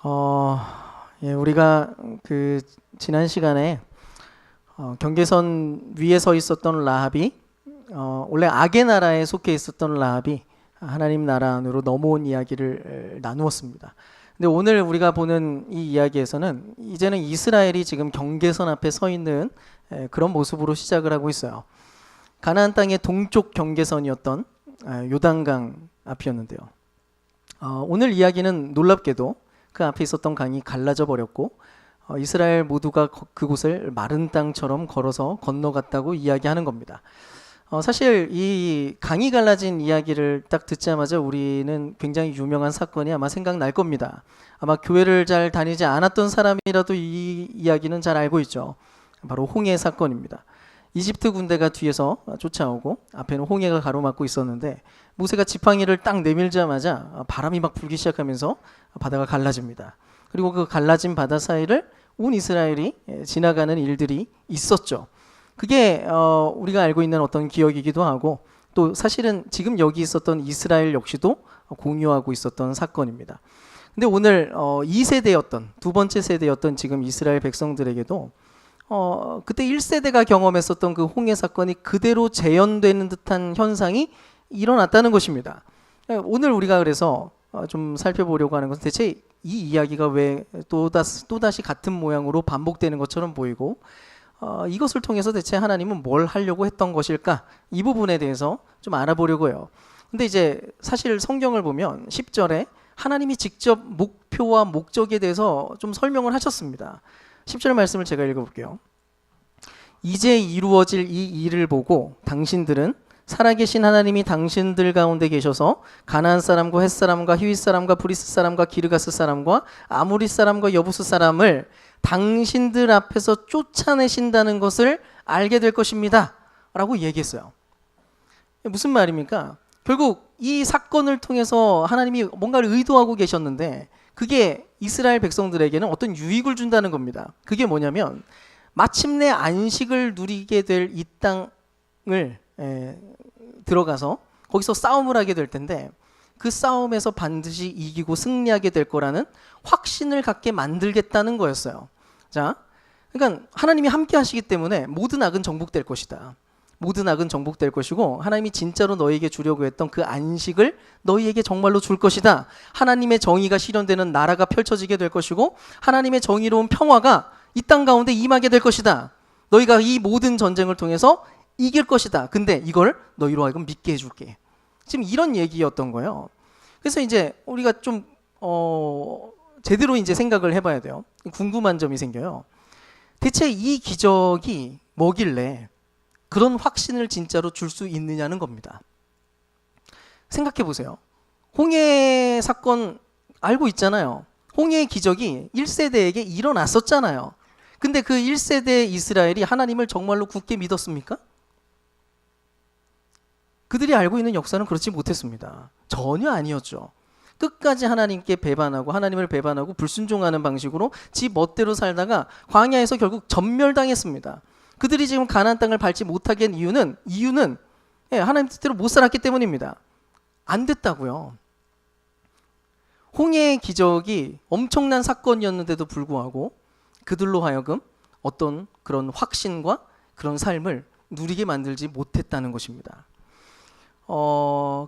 어, 우리가 그 지난 시간에 경계선 위에 서 있었던 라합이 원래 악의 나라에 속해 있었던 라합이 하나님 나라 안으로 넘어온 이야기를 나누었습니다. 근데 오늘 우리가 보는 이 이야기에서는 이제는 이스라엘이 지금 경계선 앞에 서 있는 그런 모습으로 시작을 하고 있어요. 가나안 땅의 동쪽 경계선이었던 요단강 앞이었는데요. 오늘 이야기는 놀랍게도 그 앞에 있었던 강이 갈라져 버렸고 이스라엘 모두가 그곳을 마른 땅처럼 걸어서 건너갔다고 이야기하는 겁니다. 사실 이 강이 갈라진 이야기를 딱 듣자마자 우리는 굉장히 유명한 사건이 아마 생각날 겁니다. 아마 교회를 잘 다니지 않았던 사람이라도 이 이야기는 잘 알고 있죠. 바로 홍해 사건입니다. 이집트 군대가 뒤에서 쫓아오고 앞에는 홍해가 가로막고 있었는데 모세가 지팡이를 딱 내밀자마자 바람이 막 불기 시작하면서 바다가 갈라집니다. 그리고 그 갈라진 바다 사이를 온 이스라엘이 지나가는 일들이 있었죠. 그게 우리가 알고 있는 어떤 기억이기도 하고 또 사실은 지금 여기 있었던 이스라엘 역시도 공유하고 있었던 사건입니다. 근데 오늘 2세대였던 두 번째 세대였던 지금 이스라엘 백성들에게도 그때 1세대가 경험했었던 그 홍해 사건이 그대로 재현되는 듯한 현상이 일어났다는 것입니다. 오늘 우리가 그래서 좀 살펴보려고 하는 것은 대체 이 이야기가 왜 또다시 같은 모양으로 반복되는 것처럼 보이고 이것을 통해서 대체 하나님은 뭘 하려고 했던 것일까? 이 부분에 대해서 좀 알아보려고 해요. 근데 이제 사실 성경을 보면 10절에 하나님이 직접 목표와 목적에 대해서 좀 설명을 하셨습니다. 10절 말씀을 제가 읽어볼게요. 이제 이루어질 이 일을 보고 당신들은 살아계신 하나님이 당신들 가운데 계셔서 가나안 사람과 헷 사람과 히윗 사람과 브리스 사람과 기르가스 사람과 아무리 사람과 여부스 사람을 당신들 앞에서 쫓아내신다는 것을 알게 될 것입니다 라고 얘기했어요. 무슨 말입니까? 결국 이 사건을 통해서 하나님이 뭔가를 의도하고 계셨는데 그게 이스라엘 백성들에게는 어떤 유익을 준다는 겁니다. 그게 뭐냐면 마침내 안식을 누리게 될 이 땅을 들어가서 거기서 싸움을 하게 될 텐데 그 싸움에서 반드시 이기고 승리하게 될 거라는 확신을 갖게 만들겠다는 거였어요. 자, 그러니까 하나님이 함께 하시기 때문에 모든 악은 정복될 것이다. 모든 악은 정복될 것이고 하나님이 진짜로 너희에게 주려고 했던 그 안식을 너희에게 정말로 줄 것이다. 하나님의 정의가 실현되는 나라가 펼쳐지게 될 것이고 하나님의 정의로운 평화가 이 땅 가운데 임하게 될 것이다. 너희가 이 모든 전쟁을 통해서 이길 것이다. 근데 이걸 너희로 하여금 믿게 해줄게. 지금 이런 얘기였던 거예요. 그래서 이제 우리가 좀 제대로 이제 생각을 해봐야 돼요. 궁금한 점이 생겨요. 대체 이 기적이 뭐길래 그런 확신을 진짜로 줄 수 있느냐는 겁니다. 생각해 보세요. 홍해 사건 알고 있잖아요. 홍해의 기적이 1세대에게 일어났었잖아요. 근데 그 1세대 이스라엘이 하나님을 정말로 굳게 믿었습니까? 그들이 알고 있는 역사는 그렇지 못했습니다. 전혀 아니었죠. 끝까지 하나님께 배반하고 하나님을 배반하고 불순종하는 방식으로 지 멋대로 살다가 광야에서 결국 전멸당했습니다. 그들이 지금 가나안 땅을 밟지 못하게 한 이유는 하나님 뜻대로 못 살았기 때문입니다. 안 됐다고요. 홍해의 기적이 엄청난 사건이었는데도 불구하고 그들로 하여금 어떤 그런 확신과 그런 삶을 누리게 만들지 못했다는 것입니다.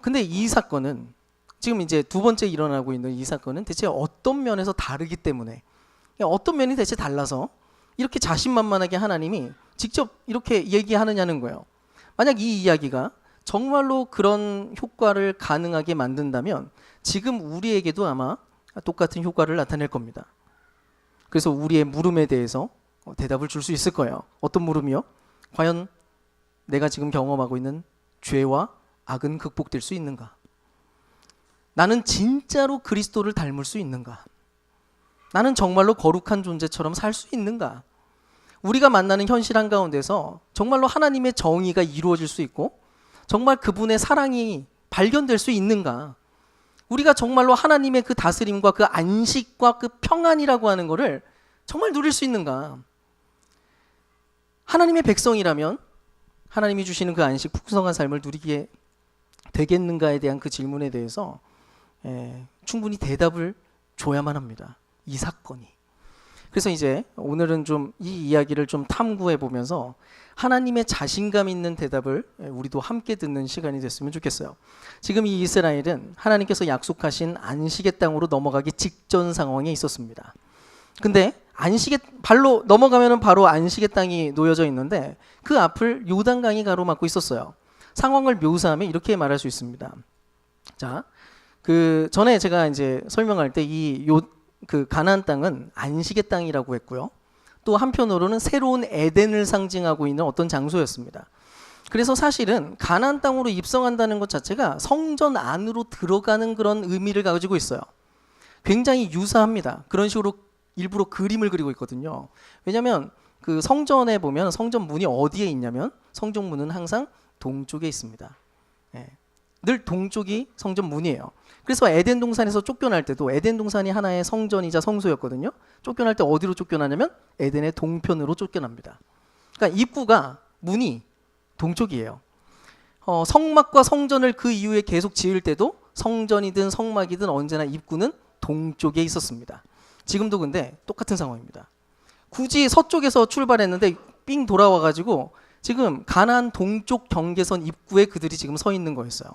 근데 이 사건은 지금 이제 두 번째 일어나고 있는 이 사건은 대체 어떤 면에서 다르기 때문에 어떤 면이 대체 달라서 이렇게 자신만만하게 하나님이 직접 이렇게 얘기하느냐는 거예요. 만약 이 이야기가 정말로 그런 효과를 가능하게 만든다면 지금 우리에게도 아마 똑같은 효과를 나타낼 겁니다. 그래서 우리의 물음에 대해서 대답을 줄 수 있을 거예요. 어떤 물음이요? 과연 내가 지금 경험하고 있는 죄와 악은 극복될 수 있는가? 나는 진짜로 그리스도를 닮을 수 있는가? 나는 정말로 거룩한 존재처럼 살 수 있는가? 우리가 만나는 현실 한가운데서 정말로 하나님의 정의가 이루어질 수 있고 정말 그분의 사랑이 발견될 수 있는가? 우리가 정말로 하나님의 그 다스림과 그 안식과 그 평안이라고 하는 것을 정말 누릴 수 있는가? 하나님의 백성이라면 하나님이 주시는 그 안식 풍성한 삶을 누리게 되겠는가에 대한 그 질문에 대해서 충분히 대답을 줘야만 합니다. 이 사건이. 그래서 이제 오늘은 좀 이 이야기를 좀 탐구해 보면서 하나님의 자신감 있는 대답을 우리도 함께 듣는 시간이 됐으면 좋겠어요. 지금 이 이스라엘은 하나님께서 약속하신 안식의 땅으로 넘어가기 직전 상황에 있었습니다. 근데 발로 넘어가면은 바로 안식의 땅이 놓여져 있는데 그 앞을 요단강이 가로막고 있었어요. 상황을 묘사하면 이렇게 말할 수 있습니다. 자, 그 전에 제가 이제 설명할 때 그 가나안 땅은 안식의 땅이라고 했고요. 또 한편으로는 새로운 에덴을 상징하고 있는 어떤 장소였습니다. 그래서 사실은 가나안 땅으로 입성한다는 것 자체가 성전 안으로 들어가는 그런 의미를 가지고 있어요. 굉장히 유사합니다. 그런 식으로 일부러 그림을 그리고 있거든요. 왜냐하면 그 성전에 보면 성전 문이 어디에 있냐면 성전 문은 항상 동쪽에 있습니다. 늘 동쪽이 성전 문이에요. 그래서 에덴 동산에서 쫓겨날 때도 에덴 동산이 하나의 성전이자 성소였거든요. 쫓겨날 때 어디로 쫓겨나냐면 에덴의 동편으로 쫓겨납니다. 그러니까 입구가 문이 동쪽이에요. 성막과 성전을 그 이후에 계속 지을 때도 성전이든 성막이든 언제나 입구는 동쪽에 있었습니다. 지금도 근데 똑같은 상황입니다. 굳이 서쪽에서 출발했는데 삥 돌아와가지고 지금 가나안 동쪽 경계선 입구에 그들이 지금 서 있는 거였어요.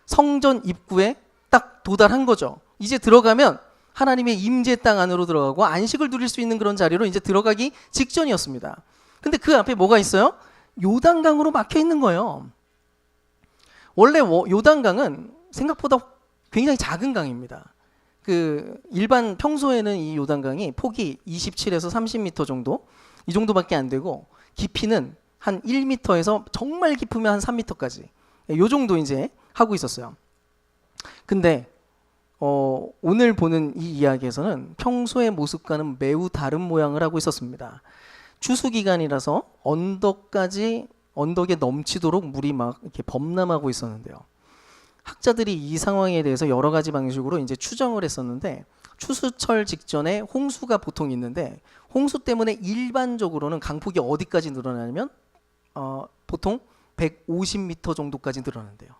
성전 입구에 딱 도달한 거죠. 이제 들어가면 하나님의 임재 땅 안으로 들어가고 안식을 누릴 수 있는 그런 자리로 이제 들어가기 직전이었습니다. 근데 그 앞에 뭐가 있어요? 요단강으로 막혀 있는 거예요. 원래 요단강은 생각보다 굉장히 작은 강입니다. 그 일반 평소에는 이 요단강이 폭이 27에서 30m 정도, 이 정도밖에 안 되고 깊이는 한 1m에서 정말 깊으면 한 3m까지 요 정도 이제 하고 있었어요. 근데 오늘 보는 이 이야기에서는 평소의 모습과는 매우 다른 모양을 하고 있었습니다. 추수 기간이라서 언덕에 넘치도록 물이 막 이렇게 범람하고 있었는데요. 학자들이 이 상황에 대해서 여러 가지 방식으로 이제 추정을 했었는데 추수철 직전에 홍수가 보통 있는데 홍수 때문에 일반적으로는 강폭이 어디까지 늘어나냐면 보통 150m 정도까지 늘어난대요.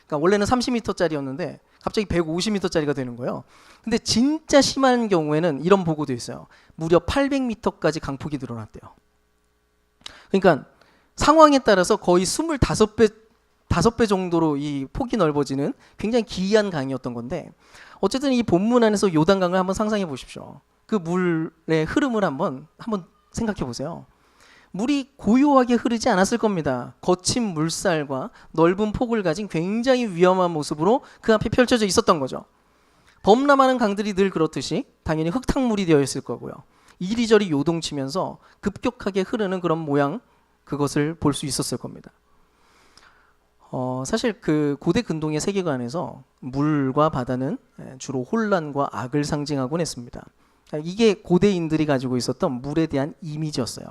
그러니까 원래는 30m짜리였는데 갑자기 150m짜리가 되는 거예요. 근데 진짜 심한 경우에는 이런 보고도 있어요. 무려 800m까지 강폭이 늘어났대요. 그러니까 상황에 따라서 거의 25배 정도로 이 폭이 넓어지는 굉장히 기이한 강이었던 건데 어쨌든 이 본문 안에서 요단강을 한번 상상해 보십시오. 그 물의 흐름을 한번 생각해 보세요. 물이 고요하게 흐르지 않았을 겁니다. 거친 물살과 넓은 폭을 가진 굉장히 위험한 모습으로 그 앞에 펼쳐져 있었던 거죠. 범람하는 강들이 늘 그렇듯이 당연히 흙탕물이 되어 있을 거고요. 이리저리 요동치면서 급격하게 흐르는 그런 모양, 그것을 볼 수 있었을 겁니다. 사실 그 고대 근동의 세계관에서 물과 바다는 주로 혼란과 악을 상징하곤 했습니다. 이게 고대인들이 가지고 있었던 물에 대한 이미지였어요.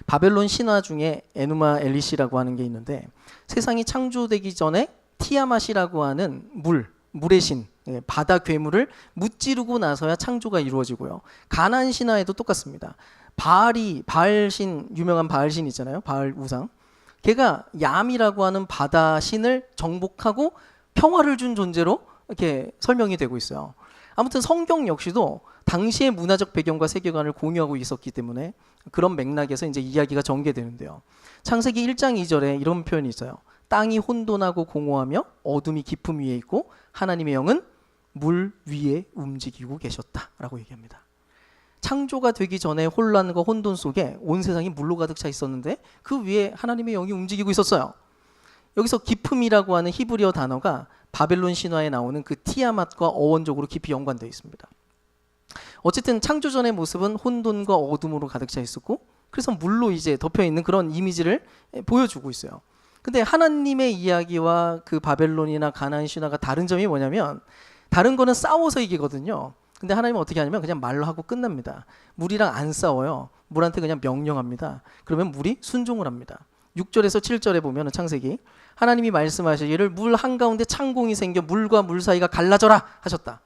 바벨론 신화 중에 에누마 엘리시라고 하는 게 있는데 세상이 창조되기 전에 티아맛이라고 하는 물의 신, 바다 괴물을 무찌르고 나서야 창조가 이루어지고요. 가나안 신화에도 똑같습니다. 바알신, 유명한 바알신 있잖아요. 바알 우상. 걔가 얌이라고 하는 바다 신을 정복하고 평화를 준 존재로 이렇게 설명이 되고 있어요. 아무튼 성경 역시도 당시의 문화적 배경과 세계관을 공유하고 있었기 때문에 그런 맥락에서 이제 이야기가 전개되는데요. 창세기 1장 2절에 이런 표현이 있어요. 땅이 혼돈하고 공허하며 어둠이 깊음 위에 있고 하나님의 영은 물 위에 움직이고 계셨다라고 얘기합니다. 창조가 되기 전에 혼란과 혼돈 속에 온 세상이 물로 가득 차 있었는데 그 위에 하나님의 영이 움직이고 있었어요. 여기서 깊음이라고 하는 히브리어 단어가 바벨론 신화에 나오는 그 티아맛과 어원적으로 깊이 연관되어 있습니다. 어쨌든 창조전의 모습은 혼돈과 어둠으로 가득 차 있었고 그래서 물로 이제 덮여 있는 그런 이미지를 보여주고 있어요. 근데 하나님의 이야기와 그 바벨론이나 가나안 신화가 다른 점이 뭐냐면 다른 거는 싸워서 이기거든요. 근데 하나님은 어떻게 하냐면 그냥 말로 하고 끝납니다. 물이랑 안 싸워요. 물한테 그냥 명령합니다. 그러면 물이 순종을 합니다. 6절에서 7절에 보면 창세기 하나님이 말씀하시기를 물 한가운데 창공이 생겨 물과 물 사이가 갈라져라 하셨다.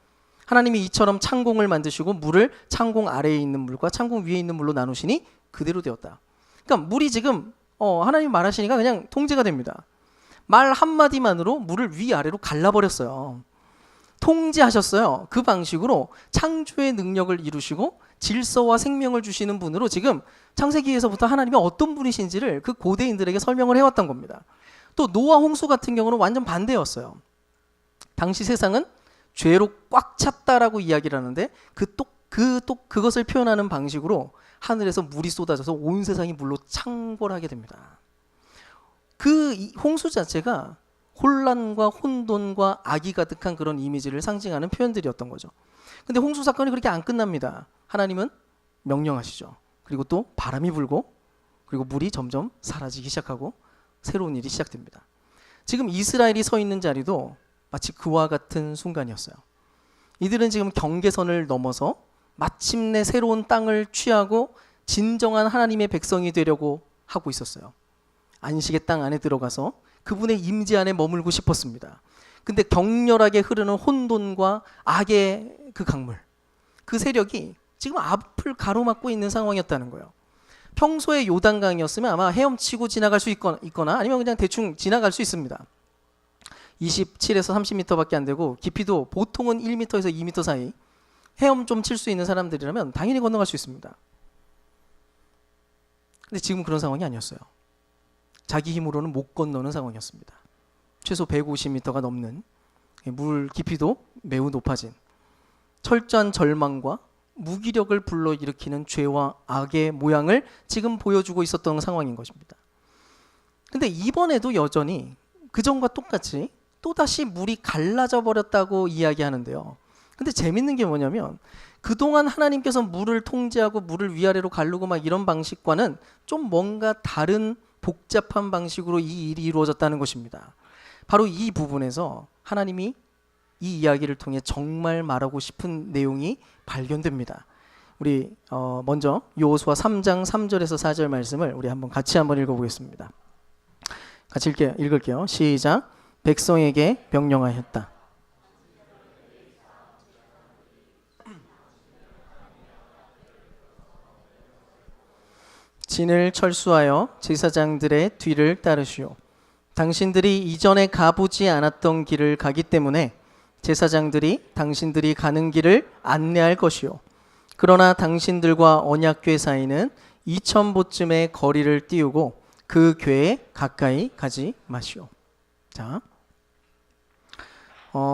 하나님이 이처럼 창공을 만드시고 물을 창공 아래에 있는 물과 창공 위에 있는 물로 나누시니 그대로 되었다. 그러니까 물이 지금 하나님 말하시니까 그냥 통제가 됩니다. 말 한마디만으로 물을 위아래로 갈라버렸어요. 통제하셨어요. 그 방식으로 창조의 능력을 이루시고 질서와 생명을 주시는 분으로 지금 창세기에서부터 하나님이 어떤 분이신지를 그 고대인들에게 설명을 해왔던 겁니다. 또 노아 홍수 같은 경우는 완전 반대였어요. 당시 세상은 죄로 꽉 찼다라고 이야기를 하는데 그것을 표현하는 방식으로 하늘에서 물이 쏟아져서 온 세상이 물로 창궐하게 됩니다. 그 홍수 자체가 혼란과 혼돈과 악이 가득한 그런 이미지를 상징하는 표현들이었던 거죠. 근데 홍수 사건이 그렇게 안 끝납니다. 하나님은 명령하시죠. 그리고 또 바람이 불고 그리고 물이 점점 사라지기 시작하고 새로운 일이 시작됩니다. 지금 이스라엘이 서 있는 자리도 마치 그와 같은 순간이었어요. 이들은 지금 경계선을 넘어서 마침내 새로운 땅을 취하고 진정한 하나님의 백성이 되려고 하고 있었어요. 안식의 땅 안에 들어가서 그분의 임재 안에 머물고 싶었습니다. 근데 격렬하게 흐르는 혼돈과 악의 그 강물, 그 세력이 지금 앞을 가로막고 있는 상황이었다는 거예요. 평소에 요단강이었으면 아마 헤엄치고 지나갈 수 있거나 아니면 그냥 대충 지나갈 수 있습니다. 27에서 30m밖에 안 되고 깊이도 보통은 1m에서 2m 사이, 헤엄 좀 칠 수 있는 사람들이라면 당연히 건너갈 수 있습니다. 근데 지금 그런 상황이 아니었어요. 자기 힘으로는 못 건너는 상황이었습니다. 최소 150m가 넘는, 물 깊이도 매우 높아진, 철저한 절망과 무기력을 불러일으키는 죄와 악의 모양을 지금 보여주고 있었던 상황인 것입니다. 근데 이번에도 여전히 그전과 똑같이 또다시 물이 갈라져 버렸다고 이야기하는데요. 근데 재밌는 게 뭐냐면 그동안 하나님께서 물을 통제하고 물을 위아래로 가르고 막 이런 방식과는 좀 뭔가 다른 복잡한 방식으로 이 일이 이루어졌다는 것입니다. 바로 이 부분에서 하나님이 이 이야기를 통해 정말 말하고 싶은 내용이 발견됩니다. 우리 먼저 여호수아 3장 3절에서 4절 말씀을 우리 같이 한번 읽어보겠습니다. 같이 읽을게요. 시작. 백성에게 명령하였다. 진을 철수하여 제사장들의 뒤를 따르시오. 당신들이 이전에 가보지 않았던 길을 가기 때문에 제사장들이 당신들이 가는 길을 안내할 것이요. 그러나 당신들과 언약궤 사이는 2000보쯤의 거리를 띄우고 그 궤에 가까이 가지 마시오. 자,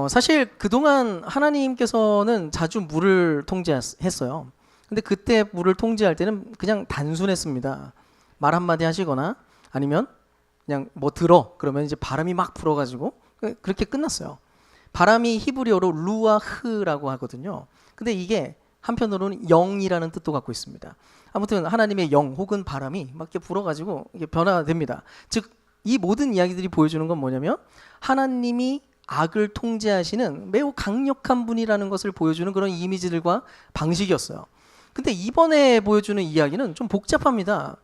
사실 그동안 하나님께서는 자주 물을 통제했어요. 근데 그때 물을 통제할 때는 그냥 단순했습니다. 말 한마디 하시거나 아니면 그냥 뭐 들어 그러면 이제 바람이 막 불어가지고 그렇게 끝났어요. 바람이 히브리어로 루아흐라고 하거든요. 근데 이게 한편으로는 영이라는 뜻도 갖고 있습니다. 아무튼 하나님의 영 혹은 바람이 막 이렇게 불어가지고 이게 변화됩니다. 즉 이 모든 이야기들이 보여주는 건 뭐냐면 하나님이 악을 통제하시는 매우 강력한 분이라는 것을 보여주는 그런 이미지들과 방식이었어요. 근데 이번에 보여주는 이야기는 좀 복잡합니다.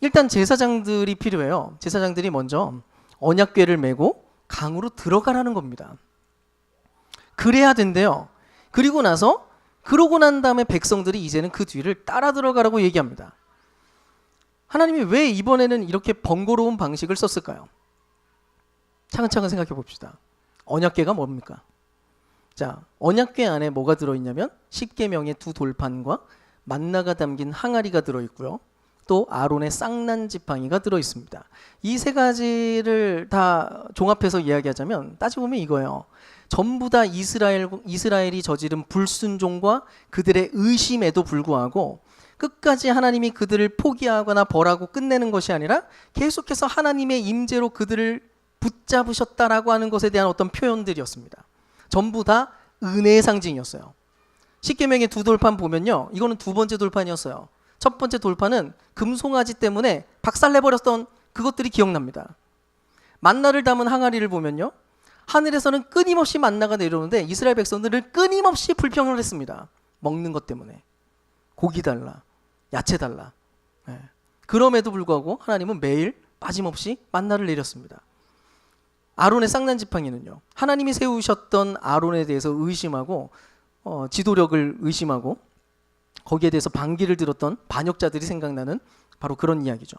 일단 제사장들이 필요해요. 제사장들이 먼저 언약궤를 메고 강으로 들어가라는 겁니다. 그래야 된대요. 그러고 난 다음에 백성들이 이제는 그 뒤를 따라 들어가라고 얘기합니다. 하나님이 왜 이번에는 이렇게 번거로운 방식을 썼을까요? 차근차근 생각해 봅시다. 언약궤가 뭡니까? 자, 언약궤 안에 뭐가 들어있냐면 십계명의 2 돌판과 만나가 담긴 항아리가 들어있고요. 또 아론의 쌍난 지팡이가 들어있습니다. 이 3가지를 다 종합해서 이야기하자면 따지고 보면 이거예요. 전부 다 이스라엘이 저지른 불순종과 그들의 의심에도 불구하고 끝까지 하나님이 그들을 포기하거나 벌하고 끝내는 것이 아니라 계속해서 하나님의 임재로 그들을 붙잡으셨다라고 하는 것에 대한 어떤 표현들이었습니다. 전부 다 은혜의 상징이었어요. 십계명의 2 돌판 보면요, 이거는 2번째 돌판이었어요. 첫 번째 돌판은 금송아지 때문에 박살내버렸던 그것들이 기억납니다. 만나를 담은 항아리를 보면요, 하늘에서는 끊임없이 만나가 내려오는데 이스라엘 백성들을 끊임없이 불평을 했습니다. 먹는 것 때문에. 고기 달라, 야채 달라. 네. 그럼에도 불구하고 하나님은 매일 빠짐없이 만나를 내렸습니다. 아론의 쌍난 지팡이는요, 하나님이 세우셨던 아론에 대해서 의심하고 지도력을 의심하고 거기에 대해서 반기를 들었던 반역자들이 생각나는 바로 그런 이야기죠.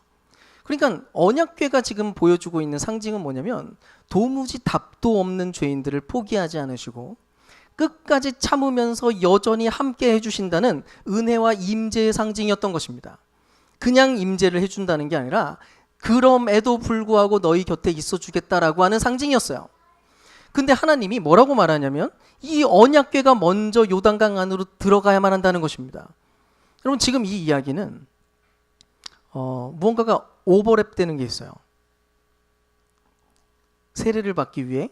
그러니까 언약궤가 지금 보여주고 있는 상징은 뭐냐면 도무지 답도 없는 죄인들을 포기하지 않으시고 끝까지 참으면서 여전히 함께 해주신다는 은혜와 임재의 상징이었던 것입니다. 그냥 임재를 해준다는 게 아니라 그럼에도 불구하고 너희 곁에 있어주겠다라고 하는 상징이었어요. 근데 하나님이 뭐라고 말하냐면 이 언약궤가 먼저 요단강 안으로 들어가야만 한다는 것입니다. 여러분, 지금 이 이야기는 무언가가 오버랩되는 게 있어요. 세례를 받기 위해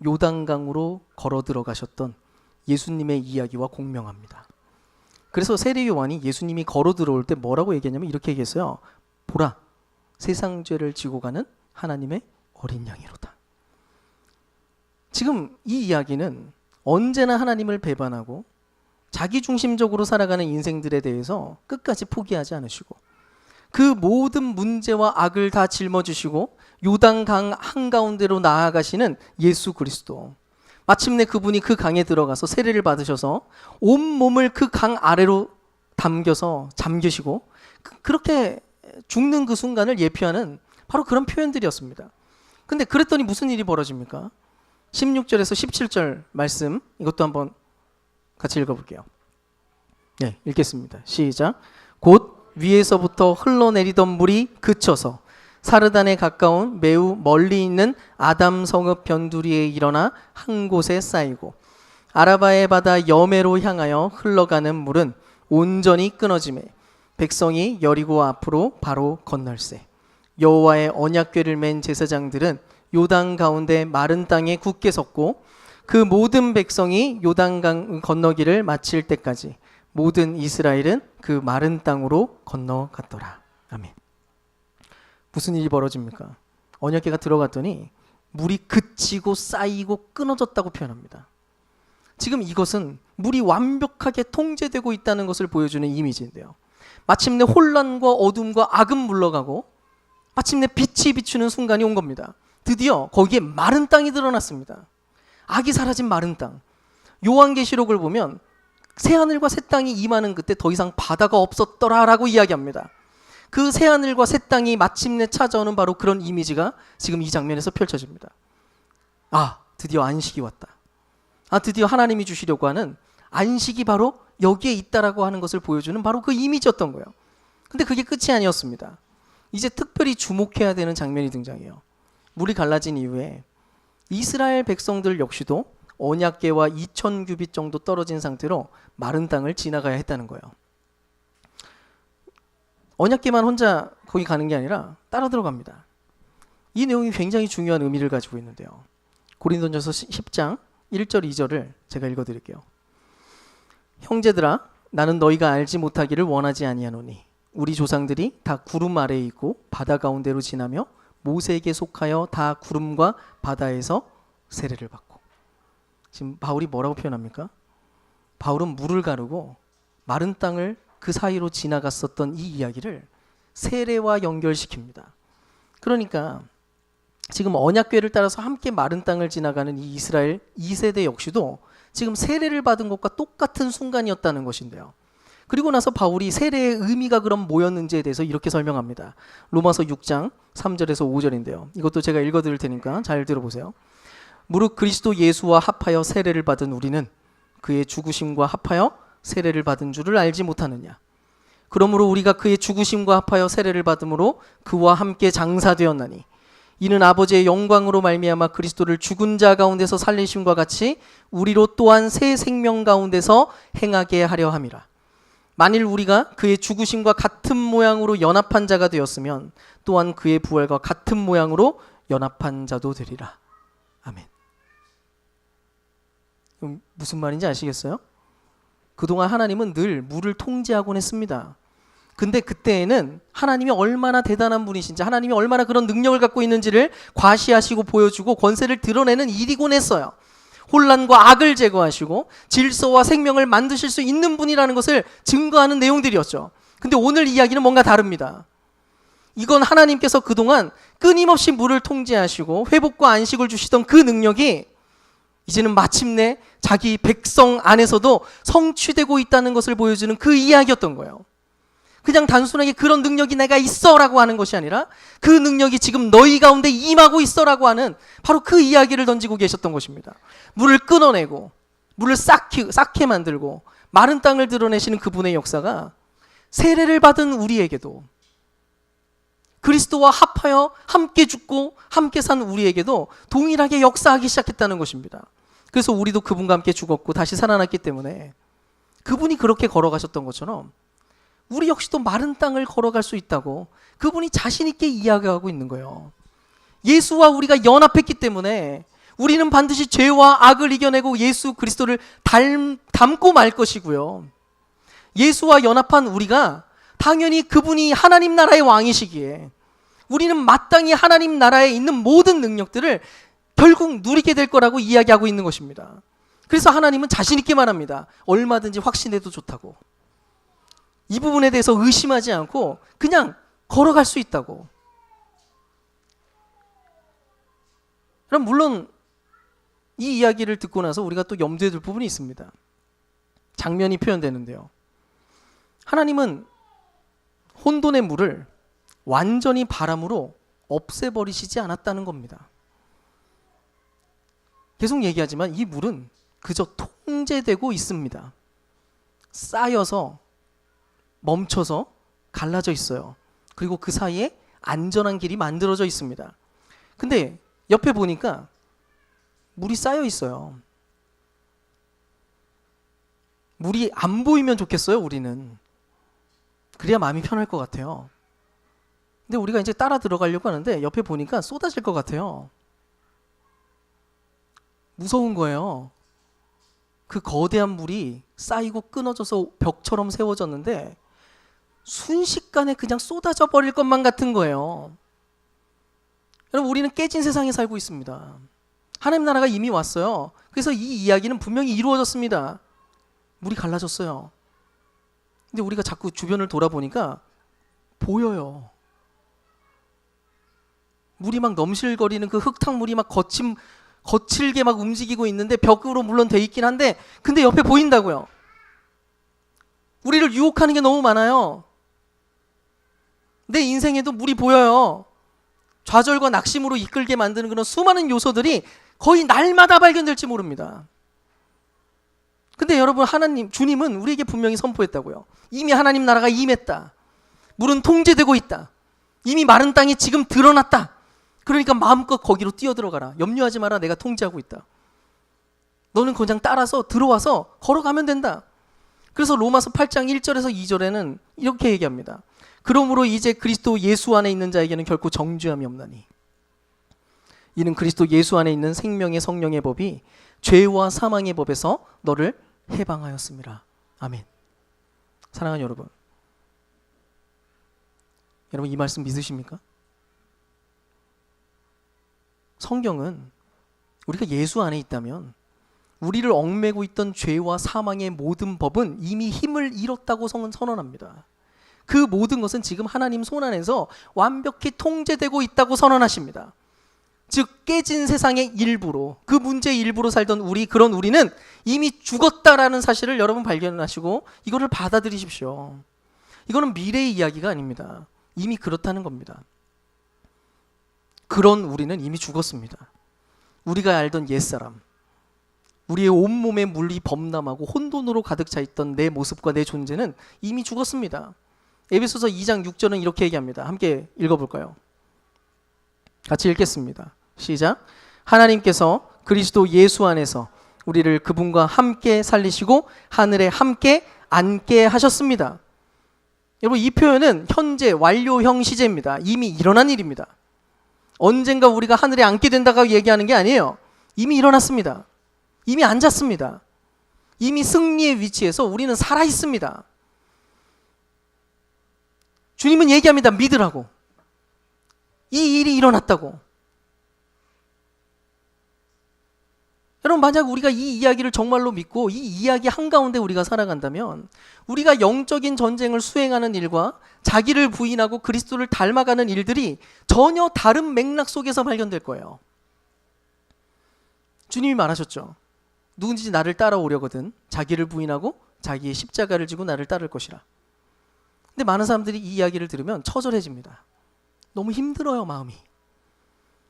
요단강으로 걸어 들어가셨던 예수님의 이야기와 공명합니다. 그래서 세례 요한이 예수님이 걸어 들어올 때 뭐라고 얘기했냐면 이렇게 얘기했어요. 보라, 세상 죄를 지고 가는 하나님의 어린 양이로다. 지금 이 이야기는 언제나 하나님을 배반하고 자기중심적으로 살아가는 인생들에 대해서 끝까지 포기하지 않으시고 그 모든 문제와 악을 다 짊어지시고 요단강 한가운데로 나아가시는 예수 그리스도. 마침내 그분이 그 강에 들어가서 세례를 받으셔서 온몸을 그 강 아래로 담겨서 잠기시고 그렇게 죽는 그 순간을 예표하는 바로 그런 표현들이었습니다. 근데 그랬더니 무슨 일이 벌어집니까? 16절에서 17절 말씀, 이것도 한번 같이 읽어볼게요. 네, 읽겠습니다. 시작. 곧 위에서부터 흘러내리던 물이 그쳐서 사르단에 가까운 매우 멀리 있는 아담 성읍 변두리에 일어나 한 곳에 쌓이고 아라바의 바다 여매로 향하여 흘러가는 물은 온전히 끊어지매 백성이 여리고 앞으로 바로 건널세. 여호와의 언약궤를 맨 제사장들은 요단 가운데 마른 땅에 굳게 섰고 그 모든 백성이 요단강 건너기를 마칠 때까지 모든 이스라엘은 그 마른 땅으로 건너갔더라. 아멘. 무슨 일이 벌어집니까? 언약궤가 들어갔더니 물이 그치고 쌓이고 끊어졌다고 표현합니다. 지금 이것은 물이 완벽하게 통제되고 있다는 것을 보여주는 이미지인데요. 마침내 혼란과 어둠과 악은 물러가고 마침내 빛이 비추는 순간이 온 겁니다. 드디어 거기에 마른 땅이 드러났습니다. 악이 사라진 마른 땅. 요한계시록을 보면 새하늘과 새 땅이 임하는 그때 더 이상 바다가 없었더라라고 이야기합니다. 그 새하늘과 새 땅이 마침내 찾아오는 바로 그런 이미지가 지금 이 장면에서 펼쳐집니다. 아, 드디어 안식이 왔다. 아, 드디어 하나님이 주시려고 하는 안식이 바로 여기에 있다라고 하는 것을 보여주는 바로 그 이미지였던 거예요. 근데 그게 끝이 아니었습니다. 이제 특별히 주목해야 되는 장면이 등장해요. 물이 갈라진 이후에 이스라엘 백성들 역시도 언약궤와 2000규빗 정도 떨어진 상태로 마른 땅을 지나가야 했다는 거예요. 언약궤만 혼자 거기 가는 게 아니라 따라 들어갑니다. 이 내용이 굉장히 중요한 의미를 가지고 있는데요. 고린도전서 10장 1절 2절을 제가 읽어드릴게요. 형제들아, 나는 너희가 알지 못하기를 원하지 아니하노니 우리 조상들이 다 구름 아래에 있고 바다 가운데로 지나며 모세에게 속하여 다 구름과 바다에서 세례를 받고. 지금 바울이 뭐라고 표현합니까? 바울은 물을 가르고 마른 땅을 그 사이로 지나갔었던 이 이야기를 세례와 연결시킵니다. 그러니까 지금 언약궤를 따라서 함께 마른 땅을 지나가는 이 이스라엘 2세대 역시도 지금 세례를 받은 것과 똑같은 순간이었다는 것인데요. 그리고 나서 바울이 세례의 의미가 그럼 뭐였는지에 대해서 이렇게 설명합니다. 로마서 6장 3절에서 5절인데요. 이것도 제가 읽어드릴 테니까 잘 들어보세요. 무릇 그리스도 예수와 합하여 세례를 받은 우리는 그의 죽으심과 합하여 세례를 받은 줄을 알지 못하느냐. 그러므로 우리가 그의 죽으심과 합하여 세례를 받음으로 그와 함께 장사되었나니 이는 아버지의 영광으로 말미암아 그리스도를 죽은 자 가운데서 살리심과 같이 우리로 또한 새 생명 가운데서 행하게 하려 함이라. 만일 우리가 그의 죽으심과 같은 모양으로 연합한 자가 되었으면 또한 그의 부활과 같은 모양으로 연합한 자도 되리라. 아멘. 무슨 말인지 아시겠어요? 그동안 하나님은 늘 물을 통제하곤 했습니다. 근데 그때에는 하나님이 얼마나 대단한 분이신지, 하나님이 얼마나 그런 능력을 갖고 있는지를 과시하시고 보여주고 권세를 드러내는 일이곤 했어요. 혼란과 악을 제거하시고 질서와 생명을 만드실 수 있는 분이라는 것을 증거하는 내용들이었죠. 근데 오늘 이야기는 뭔가 다릅니다. 이건 하나님께서 그동안 끊임없이 물을 통제하시고 회복과 안식을 주시던 그 능력이 이제는 마침내 자기 백성 안에서도 성취되고 있다는 것을 보여주는 그 이야기였던 거예요. 그냥 단순하게 그런 능력이 내가 있어라고 하는 것이 아니라 그 능력이 지금 너희 가운데 임하고 있어라고 하는 바로 그 이야기를 던지고 계셨던 것입니다. 물을 끊어내고 물을 싹게 만들고 마른 땅을 드러내시는 그분의 역사가 세례를 받은 우리에게도, 그리스도와 합하여 함께 죽고 함께 산 우리에게도 동일하게 역사하기 시작했다는 것입니다. 그래서 우리도 그분과 함께 죽었고 다시 살아났기 때문에 그분이 그렇게 걸어가셨던 것처럼 우리 역시도 마른 땅을 걸어갈 수 있다고 그분이 자신 있게 이야기하고 있는 거예요. 예수와 우리가 연합했기 때문에 우리는 반드시 죄와 악을 이겨내고 예수 그리스도를 닮고 말 것이고요. 예수와 연합한 우리가 당연히 그분이 하나님 나라의 왕이시기에 우리는 마땅히 하나님 나라에 있는 모든 능력들을 결국 누리게 될 거라고 이야기하고 있는 것입니다. 그래서 하나님은 자신 있게 말합니다. 얼마든지 확신해도 좋다고. 이 부분에 대해서 의심하지 않고 그냥 걸어갈 수 있다고. 그럼 물론 이 이야기를 듣고 나서 우리가 또 염두에 둘 부분이 있습니다. 장면이 표현되는데요. 하나님은 혼돈의 물을 완전히 바람으로 없애버리시지 않았다는 겁니다. 계속 얘기하지만 이 물은 그저 통제되고 있습니다. 쌓여서 멈춰서 갈라져 있어요. 그리고 그 사이에 안전한 길이 만들어져 있습니다. 근데 옆에 보니까 물이 쌓여 있어요. 물이 안 보이면 좋겠어요, 우리는. 그래야 마음이 편할 것 같아요. 근데 우리가 이제 따라 들어가려고 하는데 옆에 보니까 쏟아질 것 같아요. 무서운 거예요. 그 거대한 물이 쌓이고 끊어져서 벽처럼 세워졌는데 순식간에 그냥 쏟아져 버릴 것만 같은 거예요. 여러분, 우리는 깨진 세상에 살고 있습니다. 하나님 나라가 이미 왔어요. 그래서 이 이야기는 분명히 이루어졌습니다. 물이 갈라졌어요. 근데 우리가 자꾸 주변을 돌아보니까 보여요. 물이 막 넘실거리는 그 흙탕물이 막 거칠게 막 움직이고 있는데 벽으로 물론 돼 있긴 한데 근데 옆에 보인다고요. 우리를 유혹하는 게 너무 많아요. 내 인생에도 물이 보여요. 좌절과 낙심으로 이끌게 만드는 그런 수많은 요소들이 거의 날마다 발견될지 모릅니다. 근데 여러분, 주님은 우리에게 분명히 선포했다고요. 이미 하나님 나라가 임했다. 물은 통제되고 있다. 이미 마른 땅이 지금 드러났다. 그러니까 마음껏 거기로 뛰어들어가라. 염려하지 마라. 내가 통제하고 있다. 너는 그냥 따라서 들어와서 걸어가면 된다. 그래서 로마서 8장 1절에서 2절에는 이렇게 얘기합니다. 그러므로 이제 그리스도 예수 안에 있는 자에게는 결코 정죄함이 없나니 이는 그리스도 예수 안에 있는 생명의 성령의 법이 죄와 사망의 법에서 너를 해방하였습니다. 아멘. 사랑하는 여러분, 이 말씀 믿으십니까? 성경은 우리가 예수 안에 있다면 우리를 얽매고 있던 죄와 사망의 모든 법은 이미 힘을 잃었다고 선언합니다. 그 모든 것은 지금 하나님 손 안에서 완벽히 통제되고 있다고 선언하십니다. 즉 깨진 세상의 일부로, 그 문제의 일부로 살던 그런 우리는 이미 죽었다라는 사실을 여러분 발견하시고 이거를 받아들이십시오. 이거는 미래의 이야기가 아닙니다. 이미 그렇다는 겁니다. 그런 우리는 이미 죽었습니다. 우리가 알던 옛사람, 우리의 온몸에 물이 범람하고 혼돈으로 가득 차 있던 내 모습과 내 존재는 이미 죽었습니다. 에베소서 2장 6절은 이렇게 얘기합니다. 함께 읽어볼까요? 같이 읽겠습니다. 시작. 하나님께서 그리스도 예수 안에서 우리를 그분과 함께 살리시고 하늘에 함께 앉게 하셨습니다. 여러분, 이 표현은 현재 완료형 시제입니다. 이미 일어난 일입니다. 언젠가 우리가 하늘에 앉게 된다고 얘기하는 게 아니에요. 이미 일어났습니다. 이미 앉았습니다. 이미 승리의 위치에서 우리는 살아 있습니다. 주님은 얘기합니다. 믿으라고. 이 일이 일어났다고. 여러분, 만약 우리가 이 이야기를 정말로 믿고 이 이야기 한가운데 우리가 살아간다면 우리가 영적인 전쟁을 수행하는 일과 자기를 부인하고 그리스도를 닮아가는 일들이 전혀 다른 맥락 속에서 발견될 거예요. 주님이 말하셨죠. 누군지 나를 따라오려거든 자기를 부인하고 자기의 십자가를 지고 나를 따를 것이라. 근데 많은 사람들이 이 이야기를 들으면 처절해집니다. 너무 힘들어요, 마음이.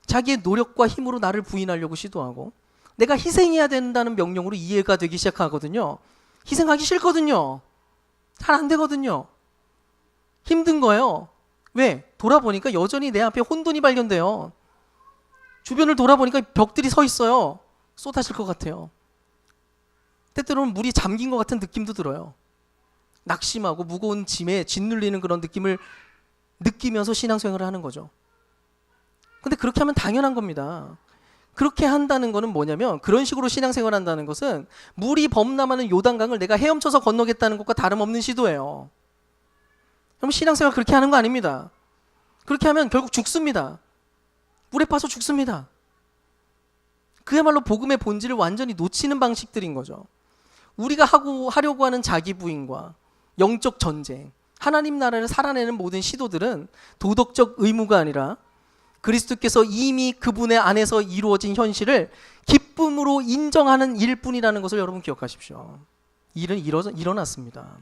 자기의 노력과 힘으로 나를 부인하려고 시도하고 내가 희생해야 된다는 명령으로 이해가 되기 시작하거든요. 희생하기 싫거든요. 잘 안 되거든요. 힘든 거예요. 왜? 돌아보니까 여전히 내 앞에 혼돈이 발견돼요. 주변을 돌아보니까 벽들이 서 있어요. 쏟아질 것 같아요. 때때로는 물이 잠긴 것 같은 느낌도 들어요. 낙심하고 무거운 짐에 짓눌리는 그런 느낌을 느끼면서 신앙생활을 하는 거죠. 근데 그렇게 하면 당연한 겁니다. 그렇게 한다는 거는 뭐냐면, 그런 식으로 신앙생활 한다는 것은 물이 범람하는 요단강을 내가 헤엄쳐서 건너겠다는 것과 다름없는 시도예요. 그럼 신앙생활 그렇게 하는 거 아닙니다. 그렇게 하면 결국 죽습니다. 물에 빠져 죽습니다. 그야말로 복음의 본질을 완전히 놓치는 방식들인 거죠. 우리가 하려고 하는 자기 부인과 영적 전쟁, 하나님 나라를 살아내는 모든 시도들은 도덕적 의무가 아니라 그리스도께서 이미 그분의 안에서 이루어진 현실을 기쁨으로 인정하는 일뿐이라는 것을 여러분 기억하십시오. 일은 일어났습니다.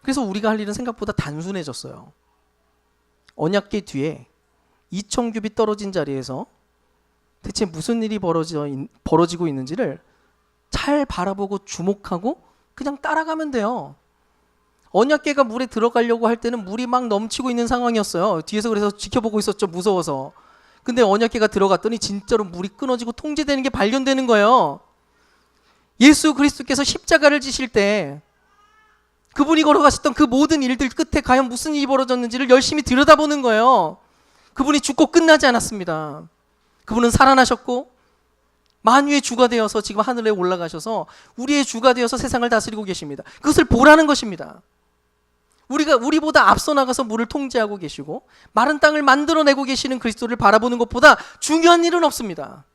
그래서 우리가 할 일은 생각보다 단순해졌어요. 언약궤 뒤에 2,000규빗 떨어진 자리에서 대체 무슨 일이 벌어지고 있는지를 잘 바라보고 주목하고 그냥 따라가면 돼요. 언약궤가 물에 들어가려고 할 때는 물이 막 넘치고 있는 상황이었어요. 뒤에서 그래서 지켜보고 있었죠. 무서워서. 근데 언약궤가 들어갔더니 진짜로 물이 끊어지고 통제되는 게 발견되는 거예요. 예수 그리스도께서 십자가를 지실 때 그분이 걸어가셨던 그 모든 일들 끝에 과연 무슨 일이 벌어졌는지를 열심히 들여다보는 거예요. 그분이 죽고 끝나지 않았습니다. 그분은 살아나셨고 만유의 주가 되어서 지금 하늘에 올라가셔서 우리의 주가 되어서 세상을 다스리고 계십니다. 그것을 보라는 것입니다. 우리보다 앞서 나가서 물을 통제하고 계시고 마른 땅을 만들어내고 계시는 그리스도를 바라보는 것보다 중요한 일은 없습니다.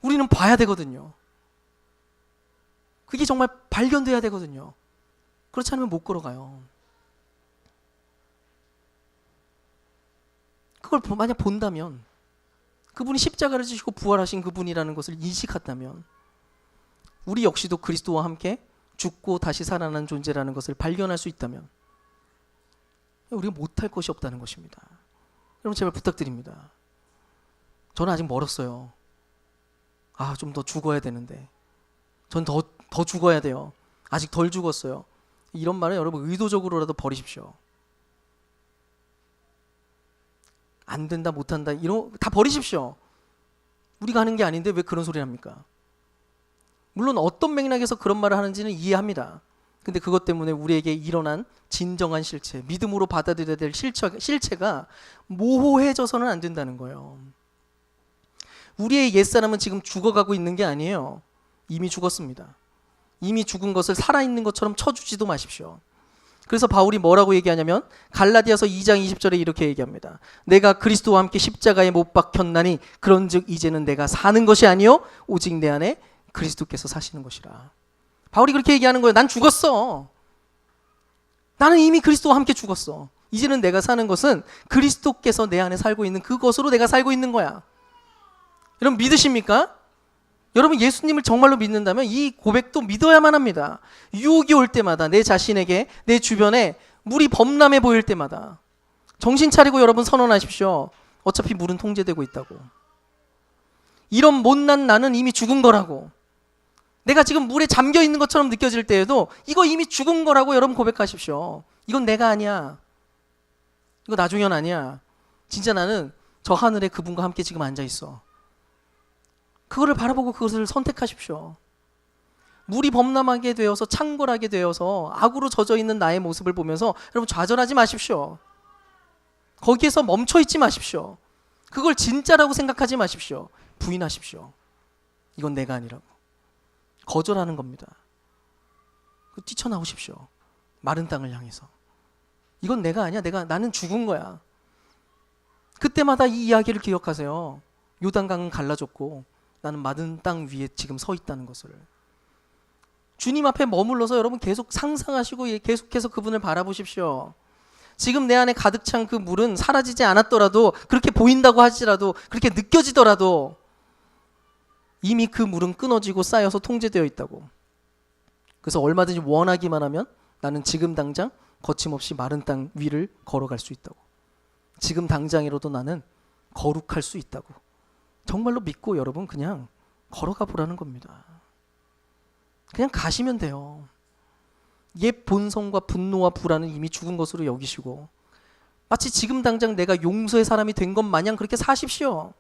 우리는 봐야 되거든요. 그게 정말 발견돼야 되거든요. 그렇지 않으면 못 걸어가요. 그걸 만약 본다면, 그분이 십자가를 지시고 부활하신 그분이라는 것을 인식한다면 우리 역시도 그리스도와 함께 죽고 다시 살아난 존재라는 것을 발견할 수 있다면 우리가 못할 것이 없다는 것입니다. 여러분 제발 부탁드립니다. 저는 아직 멀었어요. 좀 더 죽어야 되는데, 전 더 죽어야 돼요. 아직 덜 죽었어요. 이런 말은 여러분 의도적으로라도 버리십시오. 안 된다, 못한다, 이런 다 버리십시오. 우리가 하는 게 아닌데 왜 그런 소리를 합니까? 물론 어떤 맥락에서 그런 말을 하는지는 이해합니다. 근데 그것 때문에 우리에게 일어난 진정한 실체, 믿음으로 받아들여야 될 실체가 모호해져서는 안 된다는 거예요. 우리의 옛사람은 지금 죽어가고 있는 게 아니에요. 이미 죽었습니다. 이미 죽은 것을 살아있는 것처럼 쳐주지도 마십시오. 그래서 바울이 뭐라고 얘기하냐면 갈라디아서 2장 20절에 이렇게 얘기합니다. 내가 그리스도와 함께 십자가에 못 박혔나니 그런즉 이제는 내가 사는 것이 아니요 오직 내 안에 그리스도께서 사시는 것이라. 바울이 그렇게 얘기하는 거예요. 난 죽었어. 나는 이미 그리스도와 함께 죽었어. 이제는 내가 사는 것은 그리스도께서 내 안에 살고 있는 그것으로 내가 살고 있는 거야. 여러분 믿으십니까? 여러분 예수님을 정말로 믿는다면 이 고백도 믿어야만 합니다. 유혹이 올 때마다 내 자신에게, 내 주변에 물이 범람해 보일 때마다 정신 차리고 여러분 선언하십시오. 어차피 물은 통제되고 있다고. 이런 못난 나는 이미 죽은 거라고. 내가 지금 물에 잠겨 있는 것처럼 느껴질 때에도 이거 이미 죽은 거라고 여러분 고백하십시오. 이건 내가 아니야. 이거 나중엔 아니야. 진짜 나는 저 하늘에 그분과 함께 지금 앉아 있어. 그거를 바라보고 그것을 선택하십시오. 물이 범람하게 되어서 창궐하게 되어서 악으로 젖어 있는 나의 모습을 보면서 여러분 좌절하지 마십시오. 거기에서 멈춰 있지 마십시오. 그걸 진짜라고 생각하지 마십시오. 부인하십시오. 이건 내가 아니라고. 거절하는 겁니다. 뛰쳐나오십시오. 마른 땅을 향해서. 이건 내가 아니야. 나는 죽은 거야. 그때마다 이 이야기를 기억하세요. 요단강은 갈라졌고 나는 마른 땅 위에 지금 서 있다는 것을. 주님 앞에 머물러서 여러분 계속 상상하시고 계속해서 그분을 바라보십시오. 지금 내 안에 가득 찬 그 물은 사라지지 않았더라도, 그렇게 보인다고 하지라도, 그렇게 느껴지더라도 이미 그 물은 끊어지고 쌓여서 통제되어 있다고. 그래서 얼마든지 원하기만 하면 나는 지금 당장 거침없이 마른 땅 위를 걸어갈 수 있다고. 지금 당장이라도 나는 거룩할 수 있다고. 정말로 믿고 여러분 그냥 걸어가 보라는 겁니다. 그냥 가시면 돼요. 옛 본성과 분노와 불안은 이미 죽은 것으로 여기시고 마치 지금 당장 내가 용서의 사람이 된 것 마냥 그렇게 사십시오.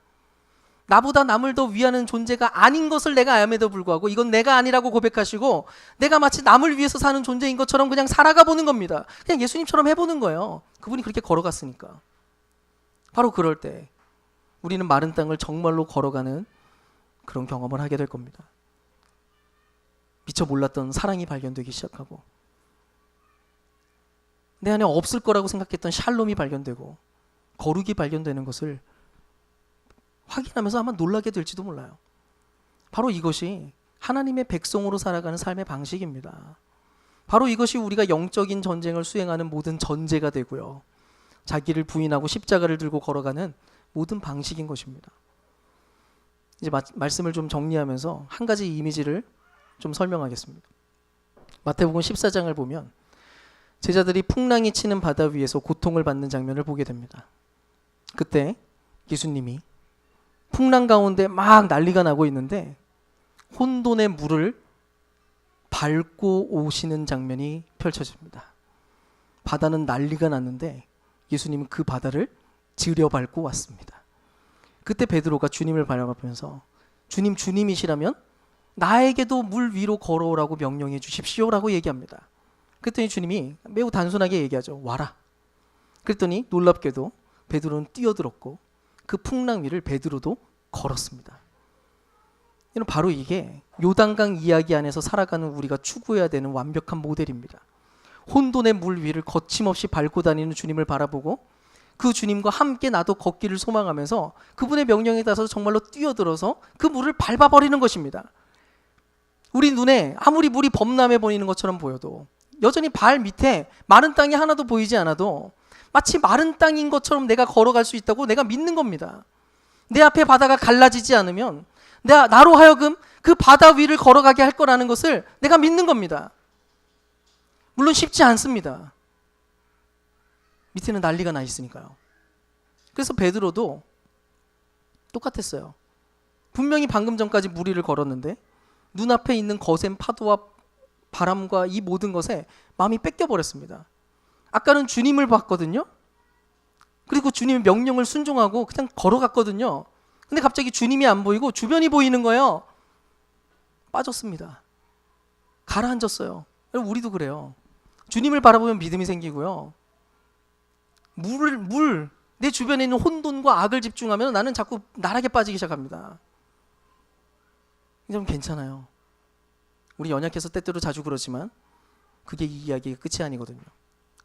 나보다 남을 더 위하는 존재가 아닌 것을 내가 알함에도 불구하고 이건 내가 아니라고 고백하시고 내가 마치 남을 위해서 사는 존재인 것처럼 그냥 살아가 보는 겁니다. 그냥 예수님처럼 해보는 거예요. 그분이 그렇게 걸어갔으니까. 바로 그럴 때 우리는 마른 땅을 정말로 걸어가는 그런 경험을 하게 될 겁니다. 미처 몰랐던 사랑이 발견되기 시작하고 내 안에 없을 거라고 생각했던 샬롬이 발견되고 거룩이 발견되는 것을 확인하면서 아마 놀라게 될지도 몰라요. 바로 이것이 하나님의 백성으로 살아가는 삶의 방식입니다. 바로 이것이 우리가 영적인 전쟁을 수행하는 모든 전제가 되고요. 자기를 부인하고 십자가를 들고 걸어가는 모든 방식인 것입니다. 이제 말씀을 좀 정리하면서 한 가지 이미지를 좀 설명하겠습니다. 마태복음 14장을 보면 제자들이 풍랑이 치는 바다 위에서 고통을 받는 장면을 보게 됩니다. 그때 예수님이 풍랑 가운데 막 난리가 나고 있는데 혼돈의 물을 밟고 오시는 장면이 펼쳐집니다. 바다는 난리가 났는데 예수님은 그 바다를 들여밟고 왔습니다. 그때 베드로가 주님을 바라보면서 주님 주님이시라면 나에게도 물 위로 걸어오라고 명령해 주십시오라고 얘기합니다. 그랬더니 주님이 매우 단순하게 얘기하죠. 와라. 그랬더니 놀랍게도 베드로는 뛰어들었고 그 풍랑 위를 베드로도 걸었습니다. 바로 이게 요단강 이야기 안에서 살아가는 우리가 추구해야 되는 완벽한 모델입니다. 혼돈의 물 위를 거침없이 밟고 다니는 주님을 바라보고 그 주님과 함께 나도 걷기를 소망하면서 그분의 명령에 따라서 정말로 뛰어들어서 그 물을 밟아버리는 것입니다. 우리 눈에 아무리 물이 범람해 보이는 것처럼 보여도 여전히 발 밑에 마른 땅이 하나도 보이지 않아도 마치 마른 땅인 것처럼 내가 걸어갈 수 있다고 내가 믿는 겁니다. 내 앞에 바다가 갈라지지 않으면 나로 하여금 그 바다 위를 걸어가게 할 거라는 것을 내가 믿는 겁니다. 물론 쉽지 않습니다. 밑에는 난리가 나 있으니까요. 그래서 베드로도 똑같았어요. 분명히 방금 전까지 물 위를 걸었는데 눈앞에 있는 거센 파도와 바람과 이 모든 것에 마음이 뺏겨버렸습니다. 아까는 주님을 봤거든요. 그리고 주님의 명령을 순종하고 그냥 걸어갔거든요. 근데 갑자기 주님이 안 보이고 주변이 보이는 거예요. 빠졌습니다. 가라앉았어요. 우리도 그래요. 주님을 바라보면 믿음이 생기고요. 내 주변에 있는 혼돈과 악을 집중하면 나는 자꾸 나락에 빠지기 시작합니다. 좀 괜찮아요. 우리 연약해서 때때로 자주 그러지만 그게 이 이야기의 끝이 아니거든요.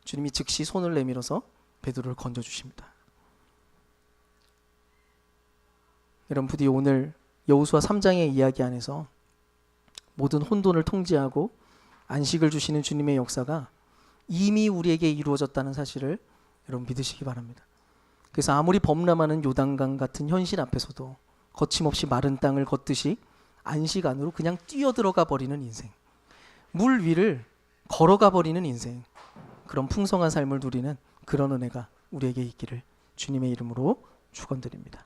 주님이 즉시 손을 내밀어서 베드로를 건져주십니다. 여러분 부디 오늘 여호수아 3장의 이야기 안에서 모든 혼돈을 통제하고 안식을 주시는 주님의 역사가 이미 우리에게 이루어졌다는 사실을 여러분 믿으시기 바랍니다. 그래서 아무리 범람하는 요단강 같은 현실 앞에서도 거침없이 마른 땅을 걷듯이 안식 안으로 그냥 뛰어들어가 버리는 인생, 물 위를 걸어가 버리는 인생, 그런 풍성한 삶을 누리는 그런 은혜가 우리에게 있기를 주님의 이름으로 축원드립니다.